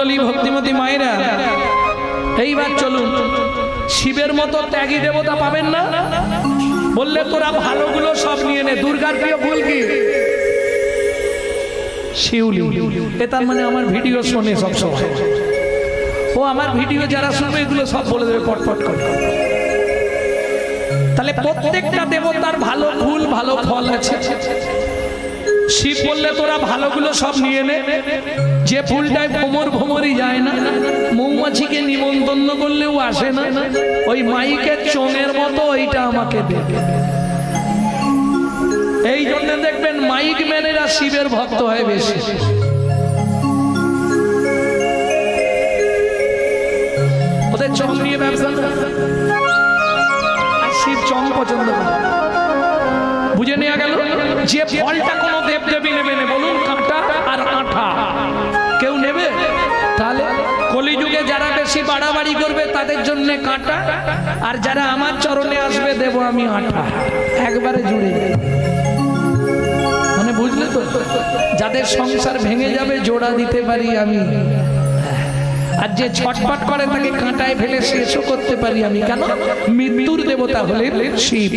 মণ্ডলী ভক্তিমতী মায়েরা, এইবার চলুন, শিবের মতো ত্যাগী দেবতা পাবেন না? বললে তোরা ভালোগুলো সব নিয়ে নে। দুর্গার প্রিয় ফুল কি? শিউলি। এ তার মানে আমার ভিডিও শোনে সব সময়। ও আমার ভিডিও যারা শুনবে এগুলো সব বলে দেবে পটপট করে। তাহলে প্রত্যেকটা দেবতার ভালো ফুল ভালো ফল আছে। শিব বললে তোরা ভালোগুলো সব নিয়ে নে। যে ফুলটায় ভোমর ভোমরই যায় না, মৌমাছিকে নিমন্ত্রণ করলেও আসে না, ওই মাইকের চোঙের মতো ওইটা আমাকে দেবে। এই জন্য দেখবেন মাইক ম্যানেরা শিবের ভক্ত হয় বেশি। ওদের চং নিয়ে ব্যবসা, শিব চং পছন্দ করে। বুঝে নেওয়া গেল যে ফলটা কোনো দেবদেবী নেবে না, বলুন কাঁটা আর আঠা কেউ নেবে? তাহলে কলিযুগে যারা বেশি বাড়াবাড়ি করবে তাদের জন্য কাঁটা, আর যারা আমার চরণে আসবে দেব আমি আঠা, একবারে জুড়ে যাবে। মানে বুঝলে তো, যাদের সংসার ভেঙে যাবে জোড়া দিতে পারি আমি, আর যে ছটপট করে তাকে কাঁটায় ফেলে শেষও করতে পারি আমি। কেন? মৃত্যুর দেবতা হলেন শিব।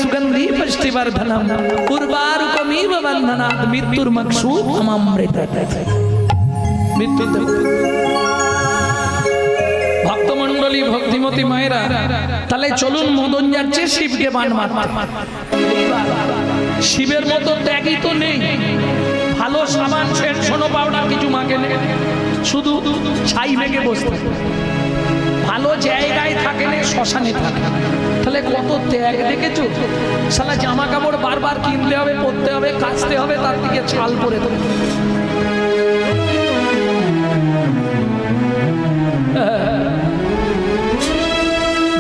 সুগন্ধি পুষ্টিবর্ধনম উর্বারুকমিব বন্ধনাৎ মৃত্যুর মকসুদ অমৃত। ভক্তমণ্ডলী ভক্তিমতী মায়েরা, তাহলে চলুন মদন যাচ্ছে শিবকে বান মারতে। শিবের মতো ত্যাগী তো নেই। ভালো সাবান সেন্ট সোনো পাউডার কিছু মাকে নেই, শুধু ছাই মেঘে বসতে। ভালো জায়গায় থাকে না, শ্মশানে থাকে। তাহলে কত ত্যাগ দেখেছো? শালা জামা কাপড় বারবার কিনতে হবে, পরতে হবে, কাচতে হবে, তার দিকে ছাল পরে দেবে।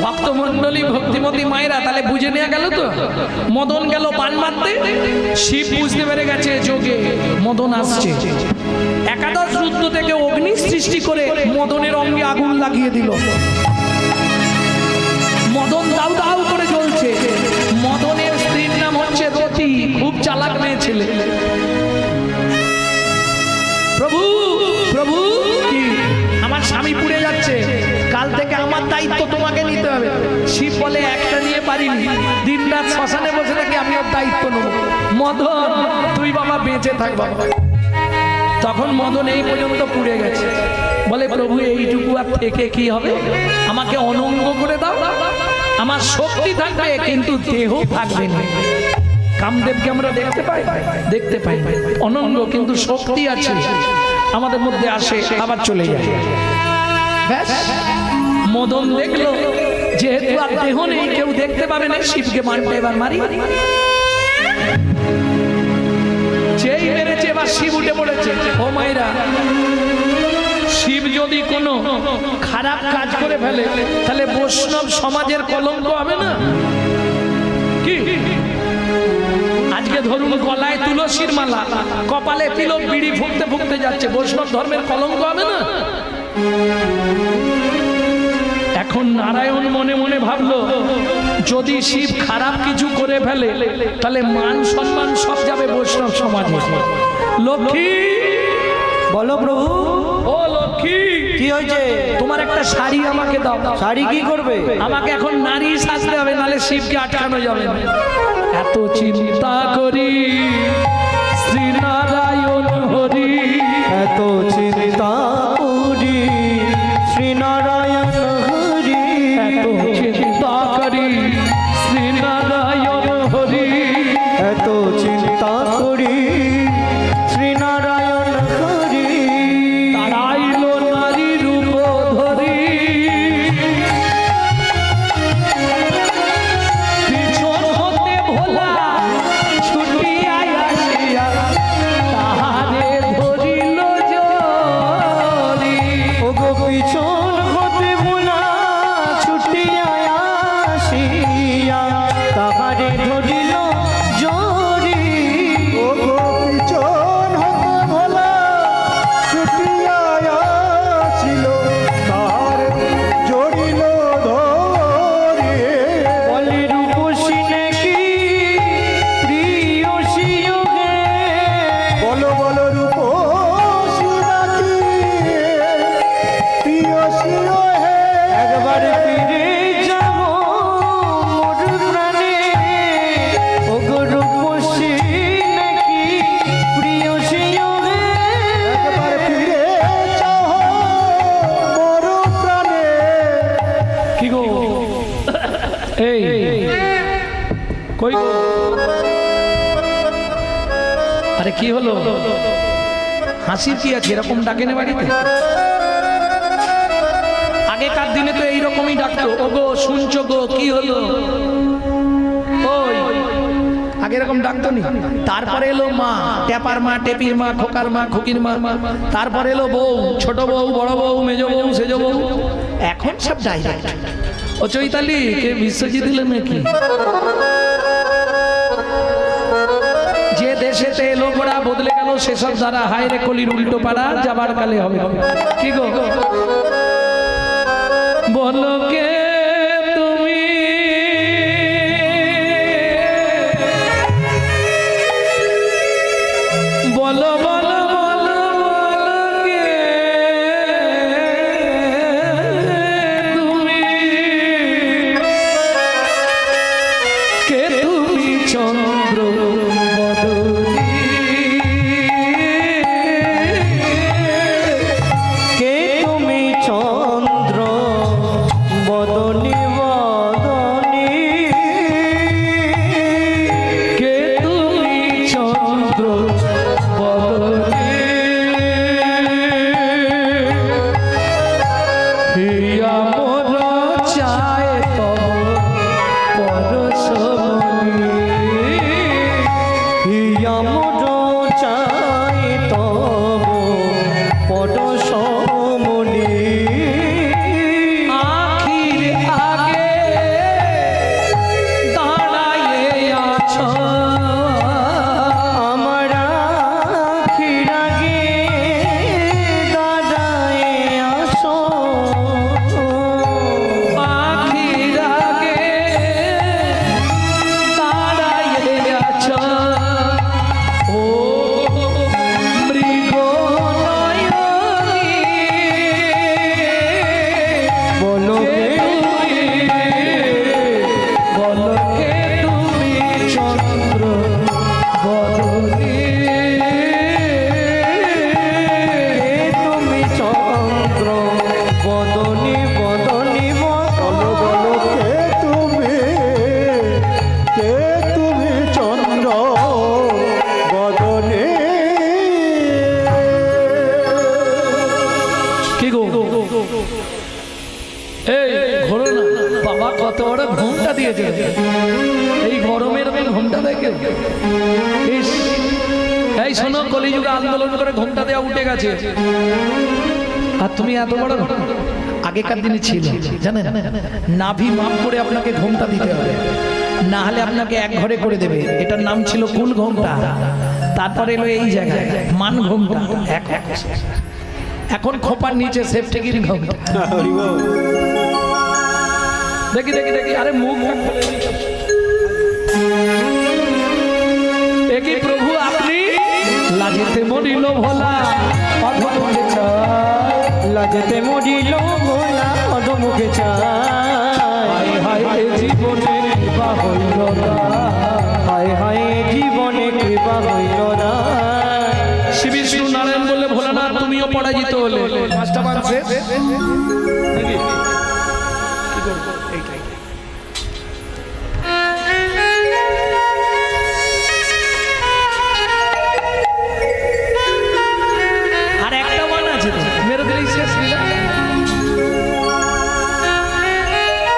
ভক্তমণ্ডলী ভক্তিমতী মায়েরা, তাহলে বুঝে নেওয়া গেল তো, মদন গেল পান মারতে। শিব বুঝতে পেরে গেছে যোগে মদন আসছে। একাদশ রুদ্র থেকে অগ্নি সৃষ্টি করে মদনের অঙ্গে আগুন লাগিয়ে দিল। মদন দাউ দাউ করে জ্বলছে। মদনের স্ত্রীর নাম হচ্ছে রতি, খুব চালাক মেয়ে ছেলে। প্রভু প্রভু, কি আমার স্বামী পুড়ে যাচ্ছে, কাল থেকে আমার দায়িত্ব তোমাকে নিতে হবে। শিব বলে একটা নিয়ে পারিনি, দিন রাত শ্মশানে বসে থাকি, আমি ওর দায়িত্ব নেব। মদন তুই বাবা বেঁচে থাক বাবা। তখন মদন এই পর্যন্ত পুড়ে গেছে, বলে প্রভু এইটুকু আর থেকে কি হবে, আমাকে অনঙ্গ করে দাও, আমার শক্তি থাকবে কিন্তু দেহ থাকবে না। কামদেবকে আমরা দেখতে পাই অনঙ্গ, কিন্তু শক্তি আছে আমাদের মধ্যে, আসে আবার চলে যায়। মদন দেখলো যেহেতু আর দেহ নেই, কেউ দেখতে পাবে না, শিবকে মারতে এবার মারি। যেই মেরেছে এবার শিব উঠে পড়েছে। ও মায়েরা, শিব যদি কোনো খারাপ কাজ করে ফেলে তাহলে বৈষ্ণব সমাজের কলঙ্ক হবে না কি? আজকে ধরুন গলায় তুলসীর মালা, কপালে তিলক, বিড়ি ফুঁকতে ফুঁকতে যাচ্ছে, বৈষ্ণব ধর্মের কলঙ্ক হবে না? এখন নারায়ণ মনে মনে ভাবলো, যদি শিব খারাপ কিছু করে ফেলে তাহলে মান সম্মান সব যাবে বৈষ্ণব সমাজে। লক্ষ্মী বলো প্রভু। ও লক্ষ্মী, কি হয়েছে? তোমার একটা শাড়ি আমাকে দাও। শাড়ি কি করবে? আমাকে এখন নারী সাজতে হবে, নাহলে শিবকে আটকানো যাবে না। এত চিন্তা করি শ্রী নারায়ণ হরি, এত চিন্তা করি শ্রী নারায়ণ হরি, এত চিন্তা করি শ্রী নারায়ণ হরি, এত চিন্তা করি শ্রী নারায়ণ হরি। তারাইল নারী রূপ ধরি, পিছন হতে ভোলা ছুটিয়া আসে, বলো বলো রূপসী নাকি প্রিয়সী ও হে একবার ফিরে যাব মোর প্রাণে ওগো রূপসী নাকি প্রিয়সী ও হে একবার ফিরে যাও মোর প্রাণে কি গো এই কই গো আরে কি হলো হাসির কি আছে এরকম ডাকেনে বাড়িতে আগেকার দিনে তো এইরকমই ডাকতো ওগো শুনছো গো কি হলো ওই আগে এরকম ডাকতো নি তারপরে এলো মা টেপার মা টেপির মা খোকার মা খুকির মা তারপরে এলো বউ ছোট বউ বড় বউ মেজ বউ সেজ বউ এখন সব ডাইরেক্ট ও চৈতালি কে বিশ্বজিৎ দিলেন নাকি যে দেশেতে লোকরা বদলে গেল সেসব দ্বারা হায়রে কলির উল্টো পাড়া যাবার কালে হবে কি গো বলো কে তুমি বলো বলো বলো বলো কে তুমি কে তুমি চন্দ্র কে তুমি চন্দ্র বদনী বদনী কে তুমি চন্দ্র বদনে হিয়া মোর চায় তব পরশমণি হিয়া মোর চাই তব পদসমণি আখির আগে দাঁড়ায়ে আছো আমার আখির আগে দাঁড়ায় আসো আখির আগে দাঁড়ায়ে আছো ও মৃগ নয়নী বলো কে বলো কে তুমি চন্দ্র বদনে কে তুমি চন্দ্র বদনী বদনী বলো বলো কে তুমি চন্দ্র বদনী কি গো এই ঘোরো না বাবা কত বড় ঘুমটা দিয়েছে এই গরমের ঘুমটা দেখে ইস এই শোনো কলিযুগে আন্দোলন করে ঘুমটা দেওয়া উঠে গেছে আর তুমি এত বড় আগেকার দিনে ছিল জানেন নাভি মাপ করে আপনাকে ঘুমটা দিতে হবে না হলে আপনাকে এক ঘরে করে দেবে এটার নাম ছিল কুল ঘুমটা তারপরে এলো এই জায়গায় মান ঘুমটা এখন খোপার নিচে সেফটিগির ঘুমটা দেখি দেখি দেখি আরে মুখ একই প্রভু আপনি লাজেতে মরিল ভোলা অধমুখে চায় লাজতে মরিল ভোলা অধমুখে চায় হায় হায় জীবনে কৃপা হইল না হায় হায় জীবনে কৃপা হইল না শ্রী বিষ্ণু নারায়ণ বললে ভোলানাথ তুমিও পরাজিত হলে পাঁচটা বার শেষ নাকি? কি করবো? এইটাই। আর একটা মান আছে তো মেরে দিলেই শেষ লীলা।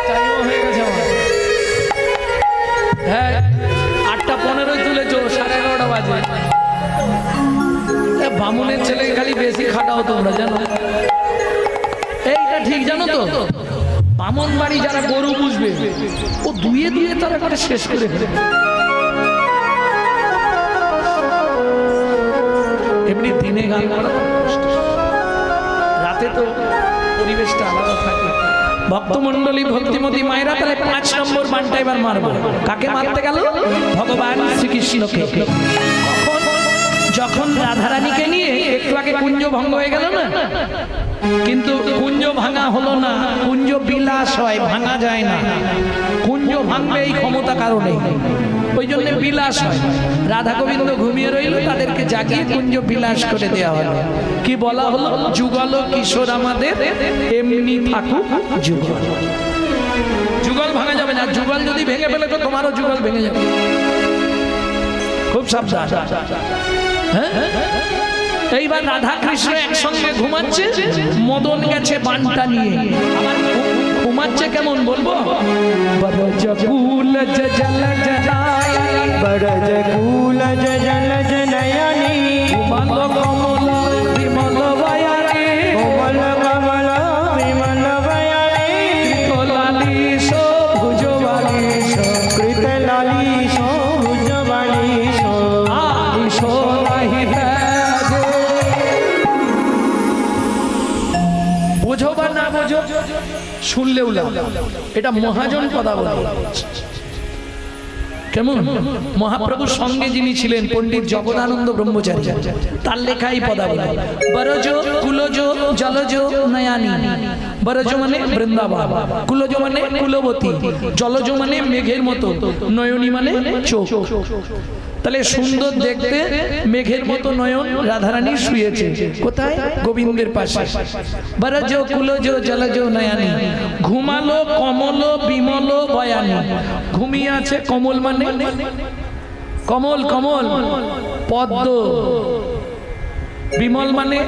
টাইমও হয়ে গেছে আমার। হ্যাঁ 8:15 তুলেছো 11:30 বাজে বামুনের ছেলে খালি বেশি খাটাও তোমরা জানো এইটা ঠিক জানো তো বামন বাড়ি যারা গরু বুঝবে ও দুয়ে দুয়ে তারা করে শেষ করে ফেলে এমনি দিনে গান করা কষ্ট। রাতে তো পরিবেশটা আলাদা থাকে ভক্তমণ্ডলী ভক্তিমতী মায়েরা তাহলে 5 নম্বর বানটা এবার মারবো কাকে মারতে গেল ভগবান শ্রীকৃষ্ণকে কখন যখন রাধারানীকে নিয়ে একটু আগে কুঞ্জ ভঙ্গ হয়ে গেল না, কিন্তু কুঞ্জ ভাঙা হলো না, কুঞ্জ বিলাস হয়, ভাঙা যায় না। কুঞ্জ ভাঙবে এই ক্ষমতা কারণে, ওই জন্য বিলাস হয়। রাধা গোবিন্দ ঘুমিয়ে রইল, তাদেরকে জাগিয়ে কুঞ্জ বিলাস করে দেওয়া হলো। কি বলা হলো? যুগল কিশোর আমাদের এমনি থাকুক যুগল। যুগল ভাঙা যাবে না, যুগল যদি ভেঙে ফেলে তো তোমারও যুগল ভেঙে যাবে। খুব সাবধান। হ্যাঁ, এইবার রাধা কৃষ্ণ একসঙ্গে ঘুমাচ্ছে, মদন গেছে বানটা নিয়ে। আবার ঘুমাচ্ছে কেমন বলবো? বরজকুল জল জনায়, বরজকুল জল জনয়নি, কমল কমল বিমল বয়ানে, কোমল কমল বিমল বয়ানে, কলালিশ ভুজবালিশ, কৃতলালিশ ভুজবালিশ, আলিশ নাহি তেজে। বোঝো বা না বোঝো, শুনলেও লাভ। এটা মহাজন কথা বলে। কেমন? মহাপ্রভুর সঙ্গে যিনি ছিলেন পণ্ডিত জগদানন্দ ব্রহ্মচারী, তার লেখাই পদাবলী। বরজ কুলজ জলজ নয়ানি। বরজ মানে বৃন্দাবন, কুলজ মানে কুলবতী, জলজ মানে মেঘের মতো, নয়নী মানে চোখ। তাহলে সুন্দর দেখতে মেঘের মতো নয়ন রাধারানী শুয়েছে কোথায়? গোবিন্দের পাশে। বরজ কুলজ জলজ নয়ানি, ঘুমালো কমল বিমল বয়ানি। ঘুমিয়ে আছে কমল মানে কমল, কমল পদ্ম, বিমল মানে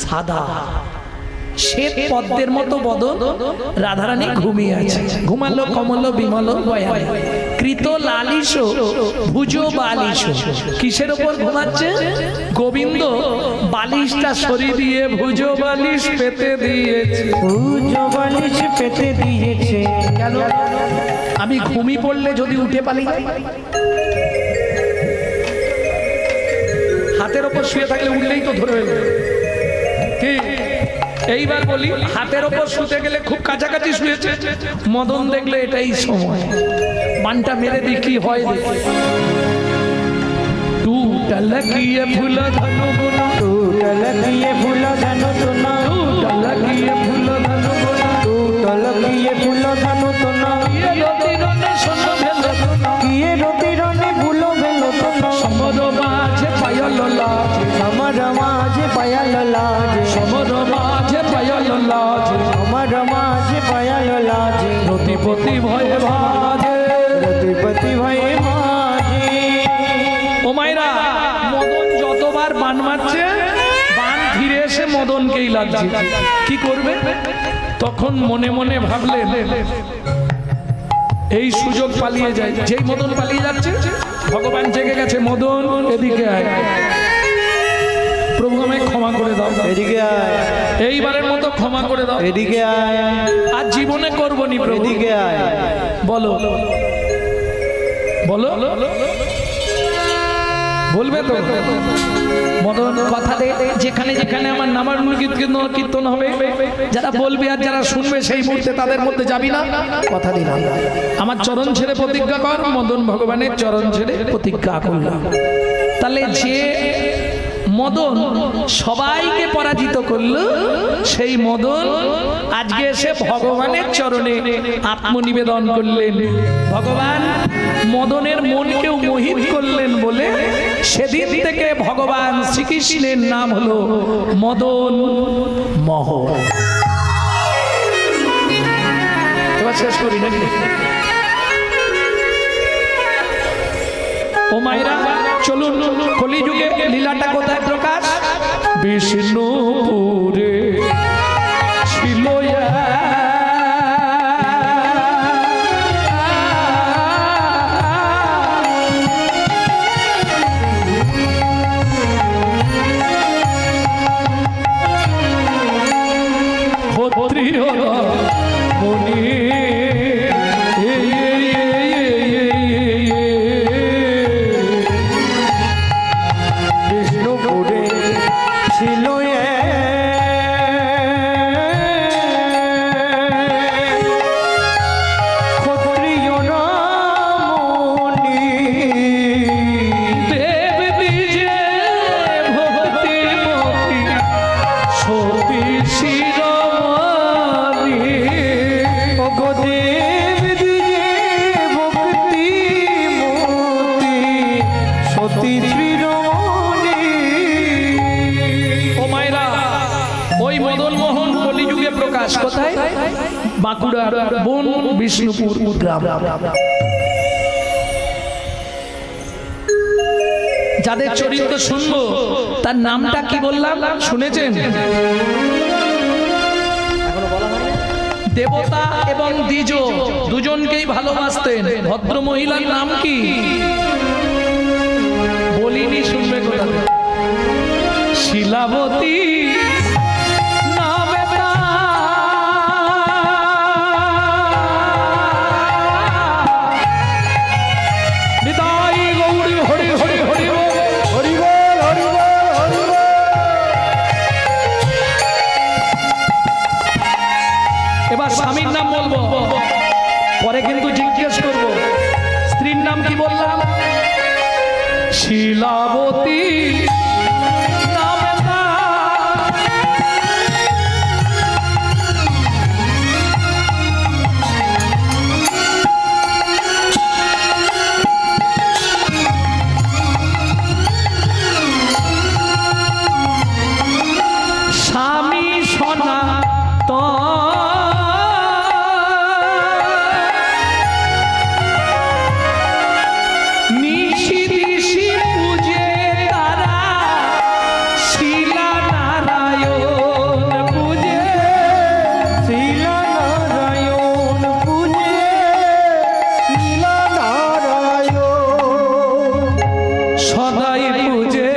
সাদা শ্বেত পদ্মের মতো বদন, রাধারানী ঘুমিয়ে আছে। ঘুমালো কমল বিমল বয়ানে, কৃত লালিশ ভুজ বালিশ। কিসের ওপর ঘুমাচ্ছে? গোবিন্দ বালিশটা সরিয়ে দিয়ে ভুজ বালিশ পেতে দিয়েছে। ভুজ বালিশ পেতে দিয়েছে। কেন? আমি ঘুমিয়ে পড়লে যদি উঠে পালি, হাতের ওপর শুয়ে থাকলে উঠলেই তো ধরে ফেলবে। কি এইবার বলি, হাতের ওপর শুতে গেলে খুব কাছাকাছি শুয়েছে, মদন দেখলে এটাই সময়, বানটা মেরে দিই কি হয় দেখি। टूटल किए फूल धनु गुना, टूटल किए फूल धनु तुना, टूटल किए फूल धनु गुना, टूटल किए फूल धनु तुना, किए रोती रोने सोनो भेलो तुना, किए रोती रोने फूलो भेलो तुना, समर माझे पायल लाजे, समर माझे पायल लाजे, समर माझे पायल लाजे, समर माझे पायल लाजे, रतिपति भये भाजे, रतिपति भये भाजे। ও মাইরা, মদন যতবার বান মারছে, বান ফিরে এসে মদনকেই লাগছে। কি করবে? তখন মনে মনে ভাবলেন এই সুযোগ পালিয়ে যায়। যেই মদন পালিয়ে যাচ্ছে, ভগবান জেগে গেছে, মদন এদিকে আয়, প্রভু আমায় ক্ষমা করে দাও, এদিকে আয়, এইবারের মতো ক্ষমা করে দাও, এদিকে আয়, আর জীবনে করবো নি প্রভু। এদিকে আয়, বলো বলো, বলবে তো? মদন কথা দে, যেখানে যেখানে আমার নামার কীর্তন হবে, যারা বলবে আর যারা শুনবে সেই মুহূর্তে তাদের মধ্যে যাবি না, কথা দিলাম। আমার চরণ ছেড়ে প্রতিজ্ঞা কর। মদন ভগবানের চরণ ছেড়ে প্রতিজ্ঞা করলাম। তাহলে যে মদন সবাইকে পরাজিত করলো, সেই মদন আজকে এসে ভগবানের চরণে আত্মনিবেদন করলেন। ভগবান মদনের মনকেও মোহিত করলেন বলে সেদিন থেকে ভগবান শ্রীকৃষ্ণের নাম হলো মদন মোহন। এবার শেষ করি নাকি? ও মায়েরা, চলুন কলিযুগে লীলাটা কোথায় প্রকাশ? বিষ্ণুপুরে ছিল মনি বিষ্ণুপুরে ছিল সতী শ্রীরমণী। ও মায়েরা, ওই মদন মোহন কলিযুগে প্রকাশ কোথায়? বাঁকুড়ার বন বিষ্ণুপুর গ্রাম। যাদের চরিত্র শুনবো তার নামটা কি বললাম শুনেছেন? দেবতা এবং দ্বিজ দুজনকেই ভালোবাসতেন। ভদ্র মহিলার নাম কি বলিনি, শুনবে কোথা থেকে? শিলাবতী নামে তার। নিতাই গৌরী হরি হরি হরি বল, হরি বল, হরি বল, হরি বল। এবার স্বামীর নাম বলবো, পরে কিন্তু জিজ্ঞেস করবো স্ত্রীর নাম কি বললাম? শিলাবতী নামে তার। স্বামী সনাতন নিশি দিশি পূজে তারা, শিলা নারায়ণ পূজে, শিলা নারায়ণ পূজে, শিলা নারায়ণ সদাই পূজে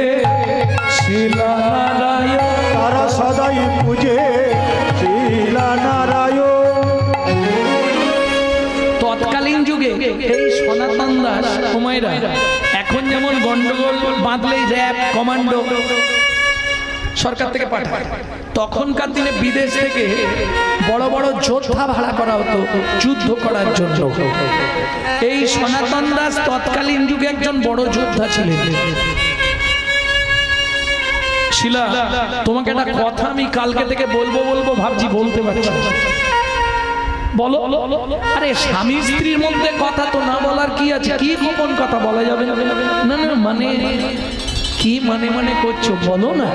শিলা নারায়ণ। তারা সদাই পূজে শিলা নারায়ণ। তৎকালীন যুগে এই সনাতন দাস কুমাইরা এখন যেমন গন্ডগোল বাঁধলেই র্যাব কমান্ডো সরকার থেকে পাঠায়, তখনকার দিনে বিদেশ থেকে বড় বড় যোদ্ধা ভাড়া করা হতো যুদ্ধ করার জন্য। এই সনাতন দাস তৎকালীন যুগে একজন বড় যোদ্ধা ছিলেন। শিলা, তোমাকে একটা কথা আমি কালকে থেকে বলবো বলবো ভাবছি, বলতে পারছি না। বলো। আরে স্বামী স্ত্রীর মধ্যে কথা তো না বলার কি আছে? কি গোপন কথা বলা যাবে না? না না, মানে কি মানে করছো? বলো না।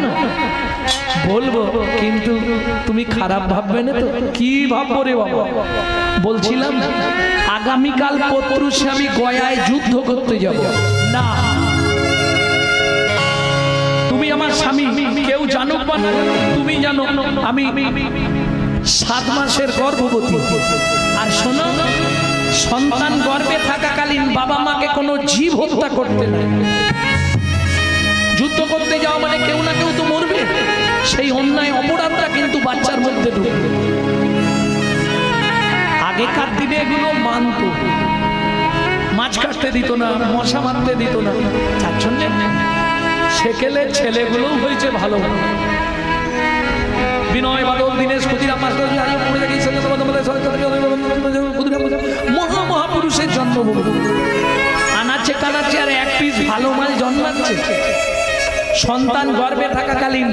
বলবো, কিন্তু তুমি খারাপ ভাববে না তো? কি ভাববো রে বাবা? বলছিলাম আগামীকাল পত্রুষে আমি গয়ায় যুদ্ধ করতে যাব না। তুমি আমার স্বামী, কেউ জানুক বা না জানুক, তুমি জানো আমি 7 মাসের গর্ভবতী। আর শোনো, সন্তান গর্ভে থাকাকালীন বাবা মাকে কোনো জীব হত্যা করতে নাই। যুদ্ধ করতে যাওয়া মানে কেউ না কেউ তো মরবে, সেই অন্যায় অপরাধটা কিন্তু বাচ্চার মধ্যে ঢুকবে। আগেকার দিনে এগুলো মানত, মাছ কাটতে দিত না, মশা মারতে দিত না। যার জন্য সেকেলের ছেলেগুলো হয়েছে ভালো। বিনয় বাদল দীনেশ ক্ষুদিরাম মাস্টার মহাপুরুষের জন্মভূমি। আনাচে কানাচে আর এক পিস ভালো মাল জন্মাচ্ছে। সন্তান গর্ভে থাকাকালীন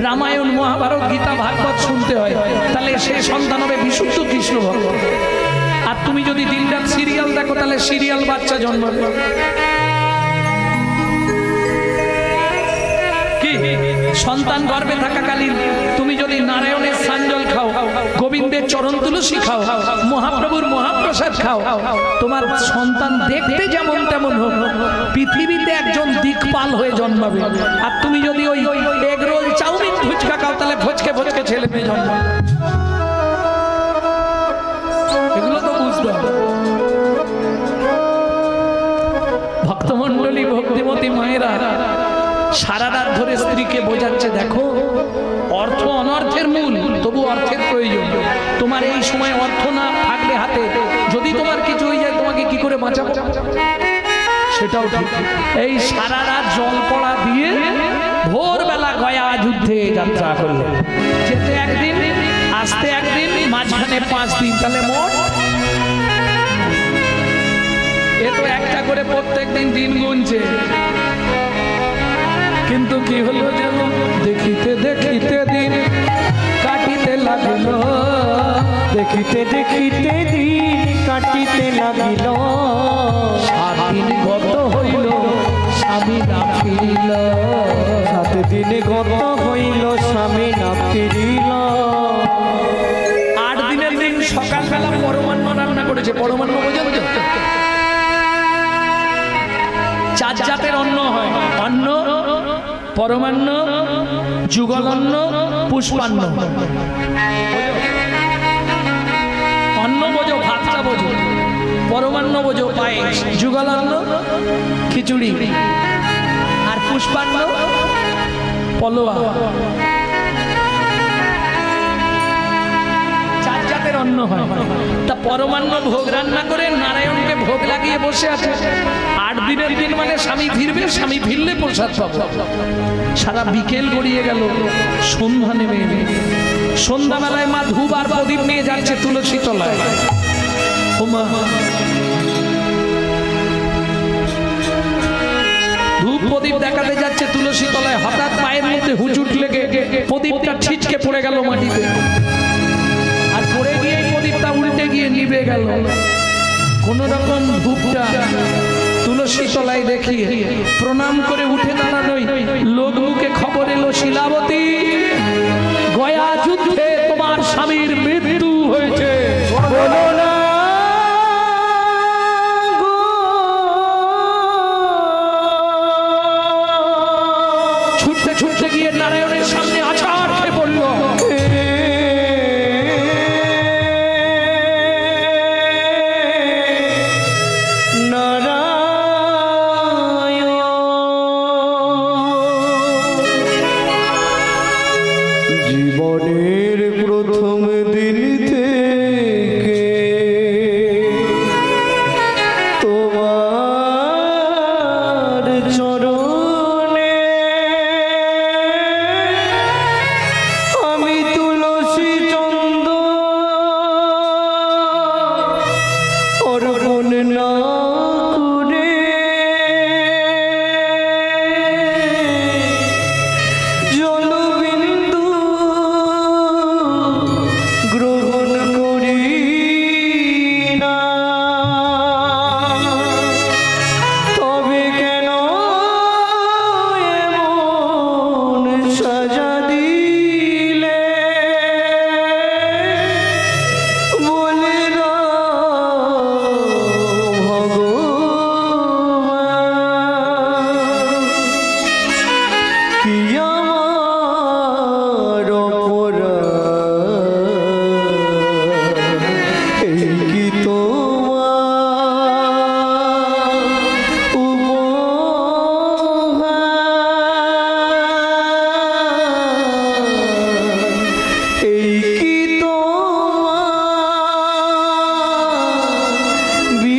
রামায়ণ মহাভারত গীতা ভাগবত শুনতে হয়, তাহলে সে সন্তান হবে বিশুদ্ধ কৃষ্ণ ভক্ত। আর তুমি যদি দিনরাত সিরিয়াল দেখো, তাহলে সিরিয়াল বাচ্চা জন্মাবে। কি সন্তান গর্ভে থাকাকালীন তুমি যদি নারায়ণের সাঞ্জল খাও, গোবিন্দের চরণ তুলসী খাও, মহাপ্রভুর মহাপ্রসাদ খাও, তোমার সন্তান দেখতে যেমন তেমন হোক, পৃথিবীতে একজন দিকপাল হয়ে জন্মাবে। আর তুমি যদি ওই এগ রোল চাউমিন ফুচকা খাও, তাহলে ভচকে ভচকে ছেলে মেয়ে জন্মাবে। এগুলো তো বুঝতে হবে। ভক্তমণ্ডলী, ভক্তিমতী মায়েরা সারা রাত ধরে স্ত্রীকে বোঝাচ্ছে, দেখো অর্থ অনর্থের মূল, তবু অর্থের প্রয়োজন। তোমার এই সময় অর্থ না থাকলে হাতে, যদি তোমার কিছু হয়ে যায়, তোমাকে কি করে বাঁচাবো? সেটাও ঠিক। এই সারা রাত জল পড়া দিয়ে ভোরবেলা গয়া যুদ্ধে যাত্রা করলো। যেতে একদিন, আসতে একদিন, মাঝখানে 5 দিন, তাহলে মোট এ তো একটা করে প্রত্যেক দিন গুনছে। কিন্তু কি হলো যেন, দেখিতে দেখিতে দিন কাটিতে লাগিল, দেখিতে দেখিতে দিন কাটিতে লাগিল। 7 দিন গত হইল, 7 স্বামী না ফিরিল। 7 দিন গত হইল স্বামী না ফিরিল। 8 দিনের দিন সকালবেলা পরমান্ন রান্না করেছে। পরমান্ন বোঝেন তো? 4 জাতের অন্ন হয়। অন্ন, পরমান্ন, যুগলান্ন, পুষ্পান্ন। অন্ন বোঝো, ভাতটা বোঝো। পরমান্ন বোঝো, পায়েস। যুগলান্ন খিচুড়ি, আর পুষ্পান্ন পলোয়া। 4 জাতের অন্ন হয়। তা পরমান্ন ভোগ রান্না করে নারায়ণকে ভোগ লাগিয়ে বসে আছে। 8 দিনের দিন মানে স্বামী ফিরবে, স্বামী ফিরলে প্রসাদ পাবো। সারা বিকেল গড়িয়ে গেল, সন্ধ্যা নেমে এলো। সন্ধ্যাবেলায় মা ধূপ আর প্রদীপ নিয়ে যাচ্ছে তুলসী তলায়। ওমা, ধূপ প্রদীপ দেখাতে যাচ্ছে তুলসী তলায়। হঠাৎ পায়ের মধ্যে হুচুট লেগে প্রদীপটা ছিটকে পড়ে গেল মাটিতে। আর পড়ে গিয়ে প্রদীপটা উল্টে গিয়ে নিভে গেল। কোন রকম ধূপটা তুলসী তলায় দেখিয়ে প্রণাম করে উঠে দাঁড়ানোই লোক মুখে খবর এলো, শিলাবতী, গয়া যুদ্ধে তোমার স্বামীর মৃত্যু হয়েছে। বলো না গো, ছুটতে ছুটতে গিয়ে নারায়ণের সামনে আছাড় খেয়ে পড়ল। জীবনের প্রথম দিন থেকে তোমার চরণে আমি তুলসী চন্দ্র অর্পণ না করে জলবিন্দু গ্রহণ করি না। তবে কেন এমন সাজা দিলে বলে দাও ভগবান, কি আমার অপরাধ, এই কি তোমার উপহার, এই কি তোমার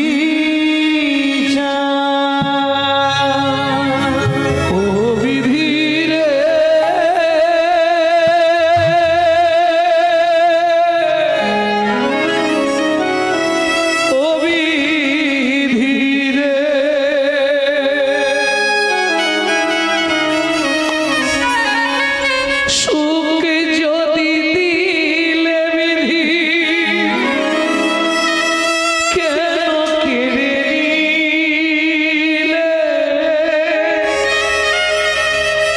বিচার। ও বিধি রে, ও বিধি রে, সুখ যদি দিলে বিধি, কেন কেড়ে নিলে?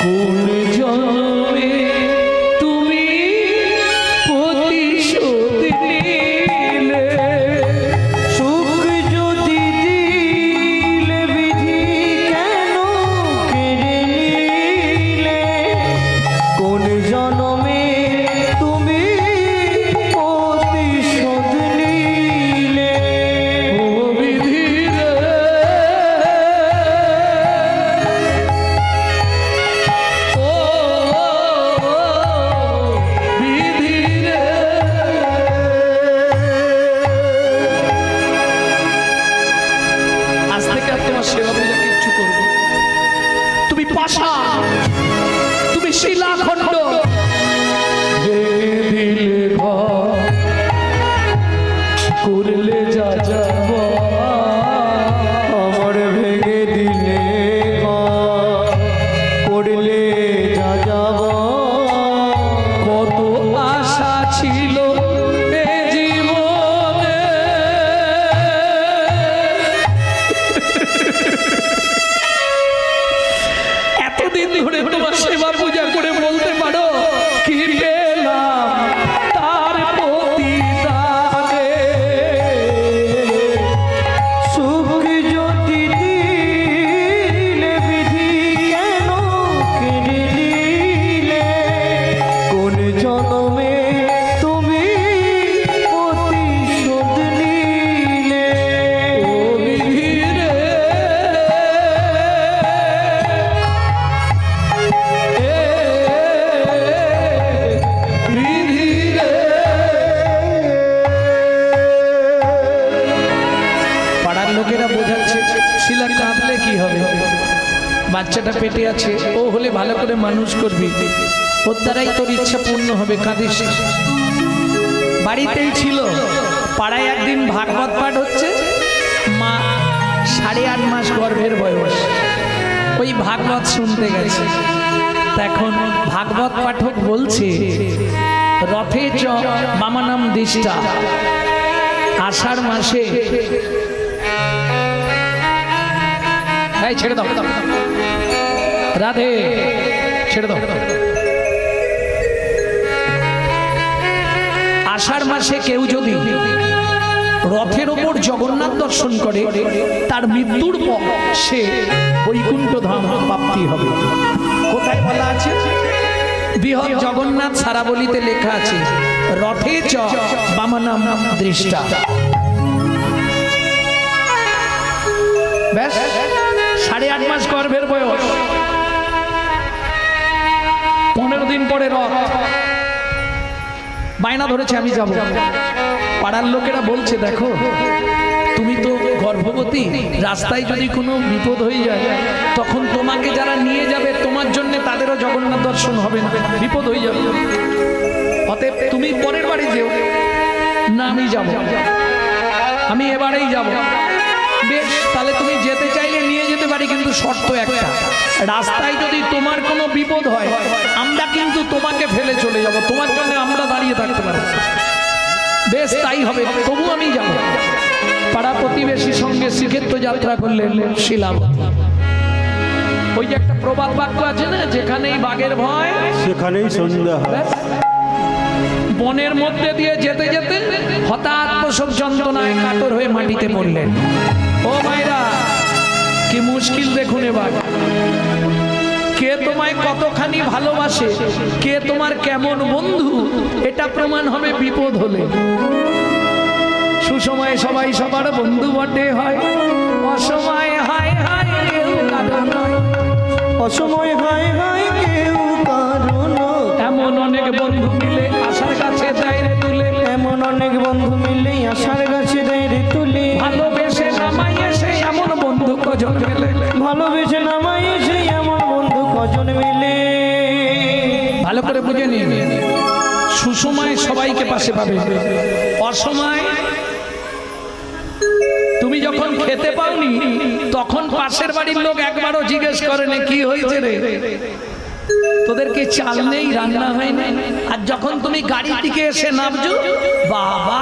কোন জন্মে তুমি প্রতিশোধ নিলে? সুখ যদি দিলে বিধি, কেন কেড়ে নিলে? কোন জনমে তুমি প্রতিশোধ নিলে? ও বিধি রে, ও বিধি রে, আজ থেকে আর তোমার সেবা পূজা কিচ্ছু করবো। তুমি পাশা, তুমি শিলাখণ্ড, ভেঙে দিলে ঘর, করলে যা যাবো। আমার ভেঙে দিলে ঘর, করলে যা যাব। কত আশা ছিল এ জীবনে, বাচ্চাটা পেটে আছে, ও হলে ভালো করে মানুষ করবি, ওর দ্বারাই তোর ইচ্ছা পূর্ণ হবে, কাঁদিস না। বাড়িতেই ছিল, পাড়ায় একদিন ভাগবত পাঠ হচ্ছে, মা 8.5 মাস গর্ভের বয়স, ওই ভাগবত শুনতে গেছে। এখন ভাগবত পাঠক বলছে, রথে চ বামানাম দিষ্টা, আষাঢ় মাসে, এই ছেড়ে দাও রাধে, ছেড়ে দাও। আষাঢ় মাসে কেউ যদি রথের ওপর জগন্নাথ দর্শন করে, তার মৃত্যুর পর সে বৈকুণ্ঠ ধাম প্রাপ্তি হবে। কোথায় বলা আছে? বৃহৎ জগন্নাথ সারাবলিতে লেখা আছে, রথে চ বামানাম দৃষ্টা। ব্যাস, 8.5 মাস গর্ভের বয়স, 15 দিন পরে রথ। বায়না ধরেছে আমি যাব। পাড়ার লোকেরা বলছে, দেখো তুমি তো গর্ভবতী, রাস্তায় যদি কোনো বিপদ হয়ে যায়, তখন তোমাকে যারা নিয়ে যাবে তোমার জন্য তাদেরও জগন্নাথ দর্শন হবে না, বিপদ হয়ে যাবে। অতএব তুমি পরের বাড়ি যেও না, আমি যাব, আমি এবারেই যাব। বেশ, তাহলে তুমি যেতে চাইলে নিয়ে যেতে পারি, কিন্তু শর্ত একটা, রাস্তায় যদি তোমার কোনো বিপদ হয়, আমরা কিন্তু তোমাকে ফেলে চলে যাব, তোমার জন্য আমরা দাঁড়িয়ে থাকতে পারি। বেশ, তাই হবে, তবু আমি যাব। পাড়া প্রতিবেশীর সঙ্গে শ্রীক্ষেত্র যাত্রা করলেন শিলাবতী। ওই যে একটা প্রবাদ বাক্য আছে না, যেখানেই বাঘের ভয় সেখানেই সন্ধ্যা হয়। বনের মধ্যে দিয়ে যেতে যেতে হঠাৎ প্রসব যন্ত্রণায় কাতর হয়ে মাটিতে পড়লেন। ও ভাইরা, কি মুশকিল দেখুন এবার। কে তোমায় কতখানি ভালোবাসে, কে তোমার কেমন বন্ধু, এটা প্রমাণ হবে বিপদ হলে। সুসময়ে সবাই সবার বন্ধু বটে হয়, অসময়ে হায় হায় কেউ কারো নয়, অসময় হায় হায় কেউ কারণ, এমন অনেক বন্ধু মিলে আশার কাছে দেয় রে তুলে, এমন অনেক বন্ধু মিলে আশার গাছে দেয় রে তুলে, ভালোবেসে নামাই এসে এমন বন্ধু কজন মেলে, ভালোবেসে নামাই এসে এমন বন্ধু কজন মেলে। ভালো করে বুঝে নিন, সুসময় সবাইকে পাশে পাবে, অসময় তুমি যখন খেতে পাওনি, তখন পাশের বাড়ির লোক একবারও জিজ্ঞেস করেনি কি হয়েছে রে, তোদেরকে চাল নেই, রান্না হয় না। আর যখন তুমি গাড়ি থেকে এসে নামছো, বাবা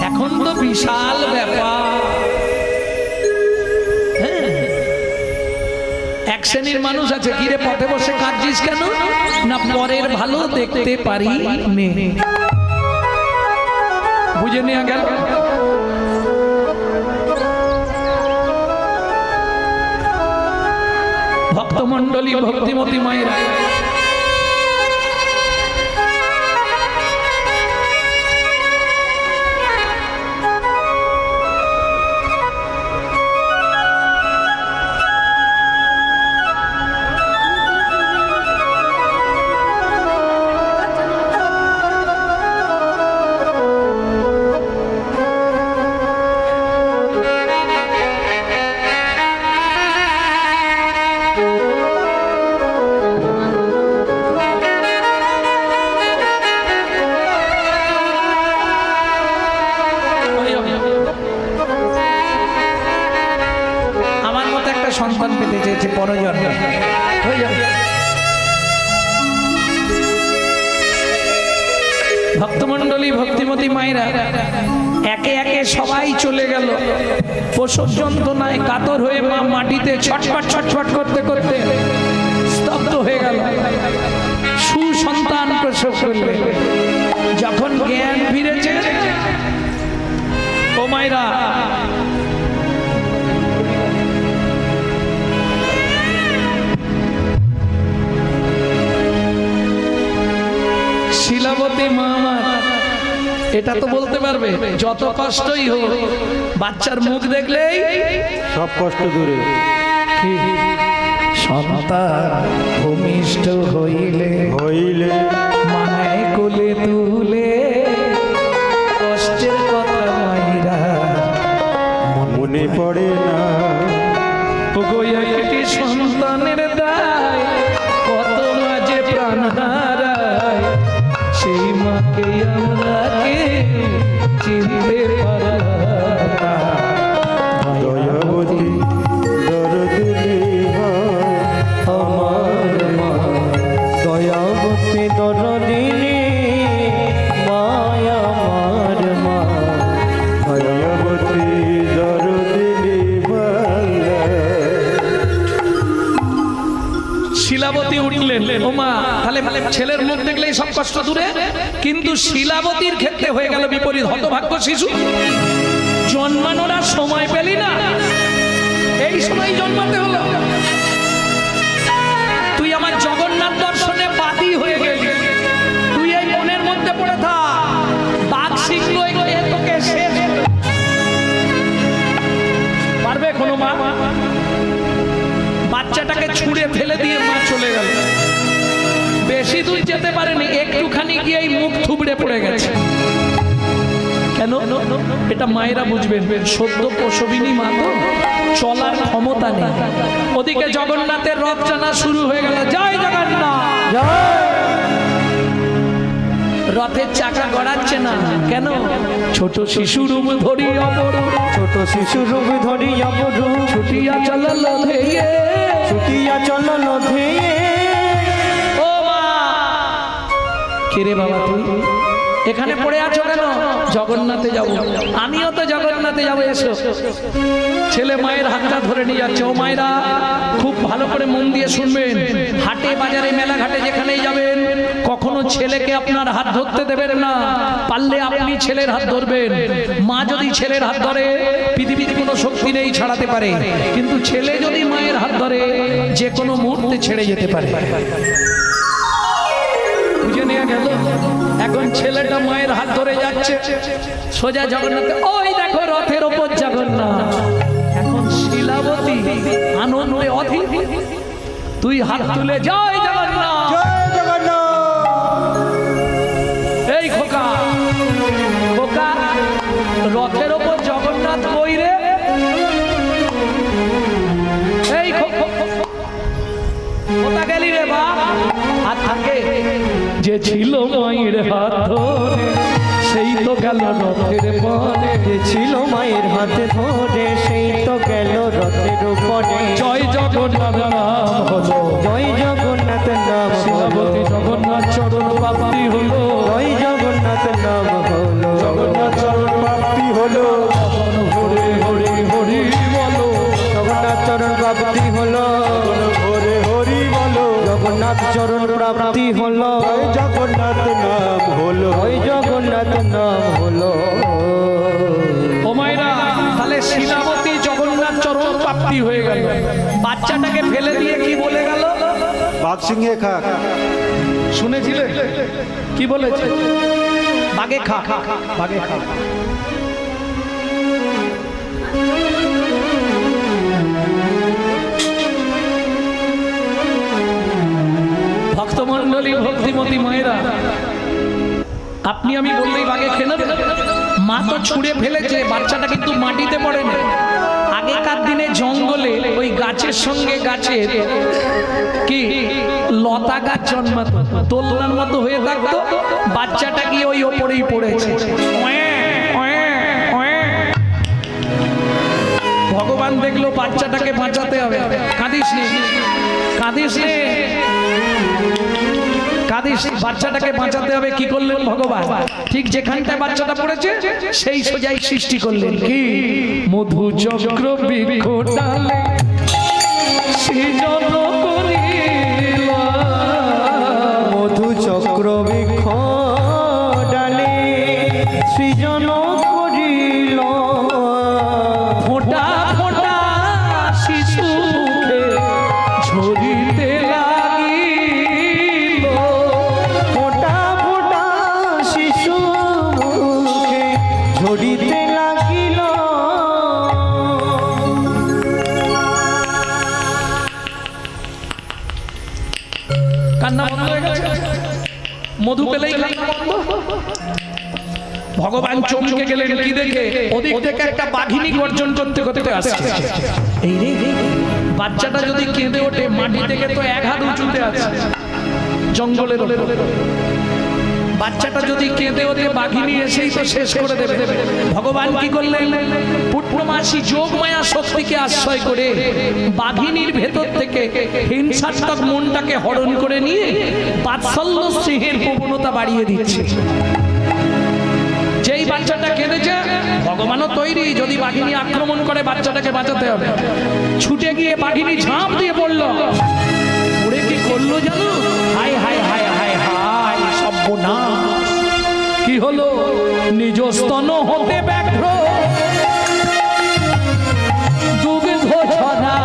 এখন তো বিশাল ব্যাপার। হ্যাঁ, এক শ্রেণীর মানুষ আছে, কিরে পথে বসে কাঁদছিস কেন, না পরের ভালো দেখতে পারি নে। বুঝে নেওয়া গেল। ভক্তমণ্ডলী, ভক্তিমতী মায়েরা, সন্তান পেতে চেয়েছে পরজন্মে, হয়ে যাবে। ভক্তমণ্ডলী, ভক্তিমতী মায়েরা, একে একে সবাই চলে গেল। প্রসব যন্ত্রণায় কাতর হয়ে মা মাটিতে ছটফট ছটফট করতে করতে স্তব্ধ হয়ে গেল। সুসন্তান প্রসব করলে। যখন জ্ঞান ফিরেছে, ও মায়েরা, শিলাবতী মা আমার, এটা তো বলতে পারবে যত কষ্টই হোক, বাচ্চার মুখ দেখলেই সব কষ্ট দূরে। সন্তান ভূমিষ্ঠ হইলে হইলে মানে কোলে তুলে, কষ্টের কথা মাইরা মনে পড়ে না। একটি সন্তান ভুলতে পারলাম না। দয়াবতী দরদিনী আমার মা, দয়াবতী দরদিনী মায়া আমার মা, দয়াবতী দরদিনী মায়া। শিলাবতী উঠলেন, ও মা, তাহলে ছেলের মুখ দেখলেই সব কষ্ট দূরে। কিন্তু শিলাবতীর ক্ষেত্রে হয়ে গেল বিপরীত। হতভাগ্য শিশু, জন্মানোর আর সময় পেলি না, এই সময় জন্মাতে হলো। তুই আমার জগন্নাথ দর্শনে বাদী হয়ে গেলি। তুই এই মনের মধ্যে পড়ে থাক, বাঘ সিংহ এ তোকে শেষ পারবে কোনো মা? বাচ্চাটাকে ছুঁড়ে ফেলে দিয়ে মা চলে গেল। বেশি দূর যেতে পারেনি, একটুখানি গিয়ে মুখ থুবড়ে পড়ে গেছে। কেন? এটা মায়েরা বুঝবেন, সদ্য প্রসবিনী মা তো, চলার ক্ষমতা নেই। ওদিকে জগন্নাথের রথ টানা শুরু হয়ে গেল। জয় জগন্নাথ। রথের চাকা গড়াচ্ছে না কেন? ছোট শিশু রূপ ধরি অপরূপ, ছোট শিশু রূপ ধরি অপরূপ, ছুটিয়া চলল ধেয়ে, ছুটিয়া চলল ধেয়ে। ও মা, কে রে বাবা তুই এখানে পড়ে আছো কেন? জগন্নাথে যাব। আমিও তো জগন্নাথে যাব, এসো। ছেলে মায়ের হাতটা ধরে নিয়ে যাচ্ছে। ও মায়েরা, খুব ভালো করে মন দিয়ে শুনবেন। হাটে বাজারে মেলা ঘাটে যেখানেই যাবেন, কখনো ছেলেকে আপনার হাত ধরতে দেবেন না। পারলে আপনি ছেলের হাত ধরবেন। মা যদি ছেলের হাত ধরে, পৃথিবীতে কোনো শক্তি নেই ছাড়াতে পারে। কিন্তু ছেলে যদি মায়ের হাত ধরে, যে কোনো মুহূর্তে ছেড়ে যেতে পারে। বুঝে নেওয়া গেল? এখন ছেলেটা মায়ের হাত ধরে যাচ্ছে সোজা জগন্নাথ। ওই দেখো রথের ওপর জগন্নাথ। এখন শিলাবতী আনন্দে অধীর। তুই হাত তুলে জয় জগন্নাথ, জয় জগন্নাথ। এই খোকা, খোকা, রথের ওপর জগন্নাথ কই রে? এই কোথা গেলি রে বাপ? হাত থাকে যে ছিল মায়ের হাত ধরে, সেই তো গেল রথের পরে। যে ছিল মায়ের হাতে ধরে, সেই তো গেল রথের উপরে। জয় জগন্নাথ নাম হলো, জয় জগন্নাথ নাম হলো, শিলাবতী জগন্নাথ চরণ প্রাপ্তি হলো। জয় জগন্নাথ নাম হলো, জগন্নাথ চরণ প্রাপ্তি হলো। হরে হরে হরি বলো, জগন্নাথ চরণ প্রাপ্তি হলো, হরে হরি বলো। জগন্নাথ চরণ প্রাপ্তি হলো, জগন্নাথ নাম হলো, জয় জগন্নাথ নাম হলো। ও মায়েরা, তাহলে শিলাবতী জগন্নাথ চরণ প্রাপ্তি হয়ে গেল। বাচ্চাটাকে ফেলে দিয়ে কি বলে গেল? বাঘ সিংহে খা। শুনেছিলে কি বলেছে? বাগে খা, বাগে খা। ভক্তমণ্ডলী, ভক্তিমতী মায়েরা, আপনি আমি বললেই বাগে খেয়ে নেবে। মা তো ছুঁড়ে ফেলেছে, বাচ্চাটা কিন্তু মাটিতে পড়েনি। আগেকার দিনে জঙ্গলে ওই গাছের সঙ্গে গাছের কি লতা গাছ জন্মাতো, দোলনার মতো হয়ে থাকতো। বাচ্চাটা গিয়ে ওই ওপরেই পড়েছে। ভগবান দেখলো বাচ্চাটাকে বাঁচাতে হবে। কাঁদিস নে, কাঁদিস নে, কাঁদিস। বাচ্চাটাকে বাঁচাতে হবে। কি করলেন ভগবান? ঠিক যেখানটায় বাচ্চাটা পড়েছে সেই সোজাই সৃষ্টি করলেন। কি? মধু চক্র বৃক্ষ ডালে সৃজন করিল, মধু চক্র বৃক্ষ ডালে সৃজন করিল। ফোঁটা ফোঁটা শিশুকে ঝরিতে লাগিল। ফোঁটা ফোঁটা শিশু মুখে ঝরিতে লাগিল। কান্না বন্ধ হয়ে গেছে। মধু পেলেই কান্না বন্ধ। ভগবান চমকে গেলেন কি দেখে? ওদিক থেকে একটা বাঘিনী গর্জন করতে করতে আসছে। এই রে, বাচ্চাটা যদি কেঁদে ওঠে, মাটি থেকে তো 1 হাত উঁচুতে আছে জঙ্গলের ওপর। বাচ্চাটা যদি কেঁদে ওঠে বাঘিনী এসেই তো শেষ করে দেবে। ভগবান কি করলেন? পূর্ণমাসী যোগ মায়া শক্তিকে আশ্রয় করে বাঘিনীর ভেতর থেকে হিংসাত্মক মনটাকে হরণ করে নিয়ে বাৎসল্য স্নেহের প্রবণতা বাড়িয়ে দিচ্ছে। যেই বাচ্চাটা কেঁদেছে ভগবানও তৈরি, যদি বাঘিনী আক্রমণ করে বাচ্চাটাকে বাঁচাতে হবে। ছুটে গিয়ে বাঘিনী ঝাঁপ দিয়ে পড়ল, ওরে কি করলো জানো? হায় হায় হায় হায় হায় সর্বনাশ! কি হলো? নিজ স্তন হতে ব্যগ্র দুগ্ধ ছড়ায়,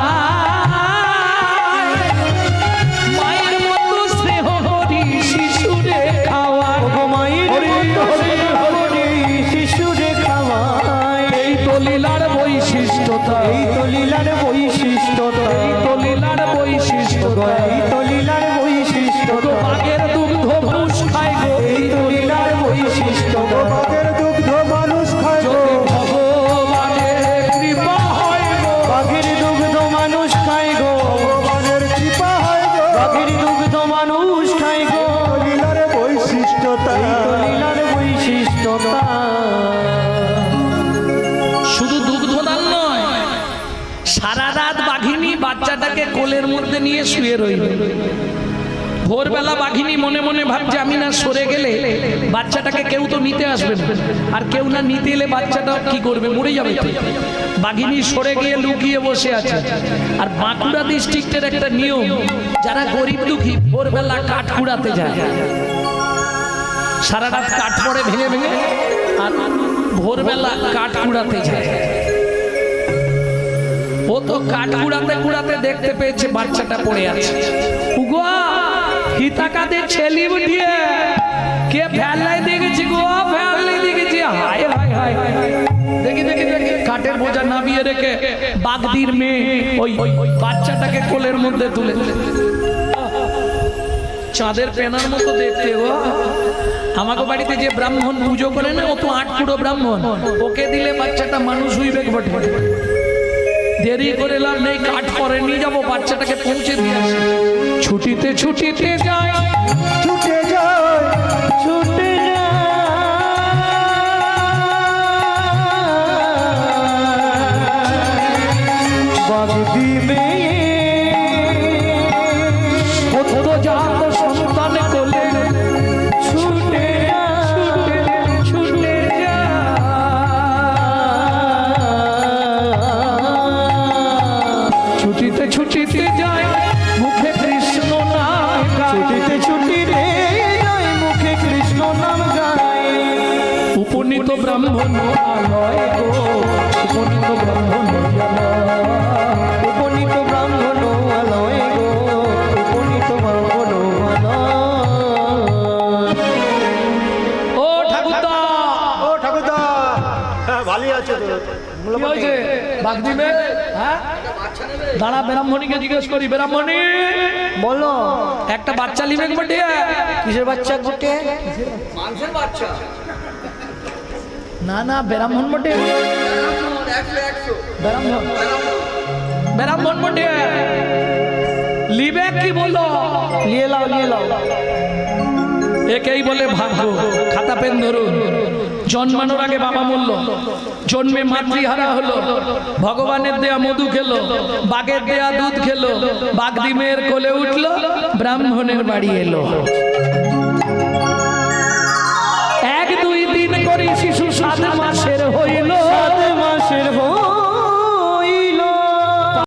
মায়ের মতো স্নেহ হরি শিশুরে খাওয়ায়, মায়ের মতো স্নেহ হরি শিশুরে খাওয়ায়। এই তো লীলার বৈশিষ্ট্যতা, এই তো লীলার বৈশিষ্ট্যতা, এই তো লীলার বৈশিষ্ট্যতা। এই তো লীলার বৈশিষ্ট্যতা। বাঘের দুগ্ধ মানুষ খায় গো, এই তো লীলার বৈশিষ্ট্যতা। বাঘের দুগ্ধ মানুষ খায় গো। যদি ভগবানের কৃপা হয় গো, বাঘের দুগ্ধ মানুষ খায় গো। ভগবানের কৃপা হয় গো। বাঘের দুগ্ধ মানুষ খায় গো। লীলার বৈশিষ্ট্যতা, এই তো লীলার বৈশিষ্ট্যতা। শুধু দুগ্ধদান নয়, সারা রাত বাঘিনী বাচ্চাটাকে কোলের মধ্যে নিয়ে শুয়ে রইল। ভোরবেলা বাঘিনী মনে মনে ভাবছে আমি না সরে গেলে বাচ্চাটাকে কেউ তো নিতে আসবে না, আর কেউ না নিতে এলে বাচ্চাটা কি করবে? মরে যাবে তো। বাঘিনী সরে গিয়ে লুকিয়ে বসে আছে। আর বাঁকুড়া ডিস্ট্রিক্টের একটা নিয়ম, যারা গরিব দুঃখী ভোরবেলা কাঠ কুড়াতে যায়, সারা রাত কাঠ পড়ে ভেঙে ভেঙে, আর ভোরবেলা কাঠ কুড়াতে যায়। ও তো কাঠ কুড়াতে কুড়াতে দেখতে পেয়েছে বাচ্চাটা পড়ে আছে। উগা হিতাকাতে ছেলি উঠিয়ে কে ফেললাই দেখেছি গো, ফেললাই দেখেছি। হায় হায় হায় হায়, দেখি দেখি দেখি কাঠের বোঝা নামিয়ে রেখে বাগদির মেয়ে ওই বাচ্চাটাকে কোলের মধ্যে তুলে, চাঁদের পেনার মতো দেখতে গো। আমাকে বাড়িতে যে ব্রাহ্মণ পুজো করে না, ও তো 8 কুড়ো ব্রাহ্মণ, ওকে দিলে বাচ্চাটা মানুষ হইবে বটে। দেরি করে লাভ নেই, কাঠ পরে নিয়ে যাবো, বাচ্চাটাকে পৌঁছে দিয়ে আসি। ছুটিতে ছুটিতে যায়, ছুটে যায়, ছুটে যায়। বাগদি মেয়ে সত্য জাত সন্তান কোলে ছুটে ছুটে ছুটে যায়। ছুটিতে ছুটিতে যায়, মুখে কৃষ্ণ নাম গায়। ছুটিতে ছুটিতে যায়, মুখে কৃষ্ণ নাম গায়। উপনীত ব্রাহ্মণ আলয় গো, উপনীত ব্রাহ্মণ আলয়। উপনীত ব্রাহ্মণ আলয় গো, উপনীত ব্রাহ্মণ আলয়। ও ঠাকুরদা, ও ঠাকুরদা, হ্যাঁ ভালোই আছে তো। কি হয়েছে? বাঘ দিবে? হ্যাঁ দাঁড়া, ব্রাহ্মণীকে জিজ্ঞেস করি। ব্রাহ্মণী, বলো, একটা বাচ্চা লিবে বটে? কিসের বাচ্চা বটে? না না, ব্রাহ্মণ বটে, ব্রাহ্মণ ব্রাহ্মণ বটে। লিবে কি বলো? নিয়ে লাও, নিয়ে লাও। একেই বলে ভাগ্য। খাতা পেন ধরুন। জন্মানোর আগে বাবা মরল, জন্মে মাতৃহারা হলো, ভগবানের দেয়া মধু খেলো, বাঘের দেয়া দুধ খেলো, বাঘ ডিমের কোলে উঠলো, ব্রাহ্মণের বাড়ি এলো। 1 2 3 করে শিশু 7 মাসের হইল, 7 মাসের